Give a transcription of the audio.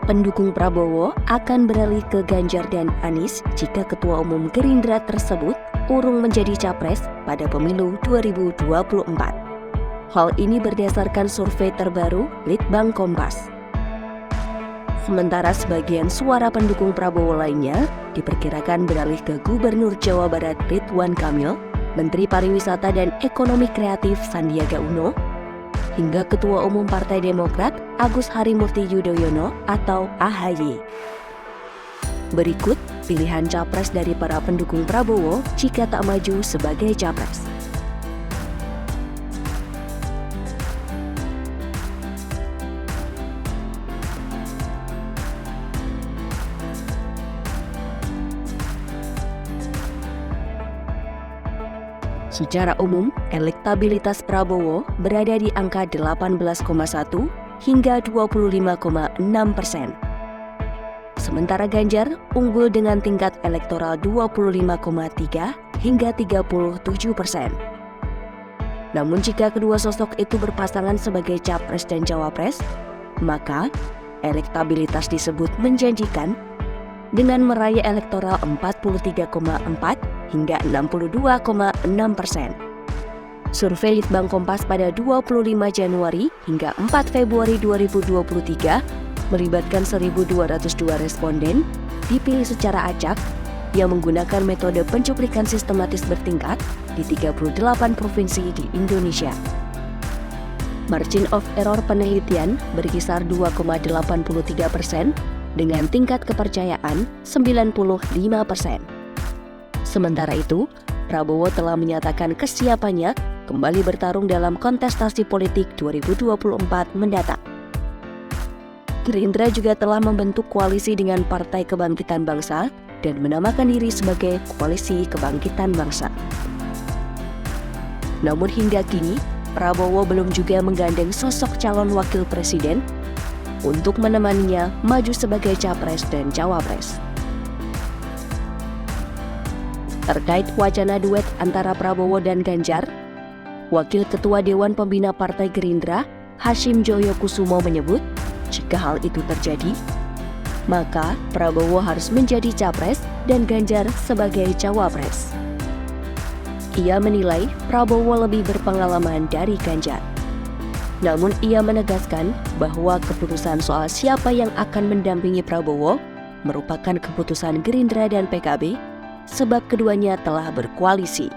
pendukung Prabowo akan beralih ke Ganjar dan Anies jika Ketua Umum Gerindra tersebut urung menjadi capres pada pemilu 2024. Hal ini berdasarkan survei terbaru Litbang Kompas. Sementara sebagian suara pendukung Prabowo lainnya diperkirakan beralih ke Gubernur Jawa Barat Ridwan Kamil, Menteri Pariwisata dan Ekonomi Kreatif Sandiaga Uno, hingga Ketua Umum Partai Demokrat Agus Harimurti Yudhoyono atau AHY. Berikut pilihan capres dari para pendukung Prabowo jika tak maju sebagai capres. Secara umum, elektabilitas Prabowo berada di angka 18,1 hingga 25,6%. Sementara Ganjar unggul dengan tingkat elektoral 25,3 hingga 37%. Namun jika kedua sosok itu berpasangan sebagai capres dan cawapres, maka elektabilitas disebut menjanjikan dengan meraih elektoral 43,4 hingga 62,6%. Survei Litbang Kompas pada 25 Januari hingga 4 Februari 2023 melibatkan 1.202 responden dipilih secara acak yang menggunakan metode pencuplikan sistematis bertingkat di 38 provinsi di Indonesia. Margin of error penelitian berkisar 2,83% dengan tingkat kepercayaan 95%. Sementara itu, Prabowo telah menyatakan kesiapannya kembali bertarung dalam kontestasi politik 2024 mendatang. Gerindra juga telah membentuk koalisi dengan Partai Kebangkitan Bangsa dan menamakan diri sebagai Koalisi Kebangkitan Bangsa. Namun hingga kini, Prabowo belum juga menggandeng sosok calon wakil presiden untuk menemaninya maju sebagai capres dan cawapres. Terkait wacana duet antara Prabowo dan Ganjar, Wakil Ketua Dewan Pembina Partai Gerindra, Hashim Joyokusumo menyebut, jika hal itu terjadi, maka Prabowo harus menjadi capres dan Ganjar sebagai cawapres. Ia menilai Prabowo lebih berpengalaman dari Ganjar. Namun ia menegaskan bahwa keputusan soal siapa yang akan mendampingi Prabowo merupakan keputusan Gerindra dan PKB, sebab keduanya telah berkoalisi.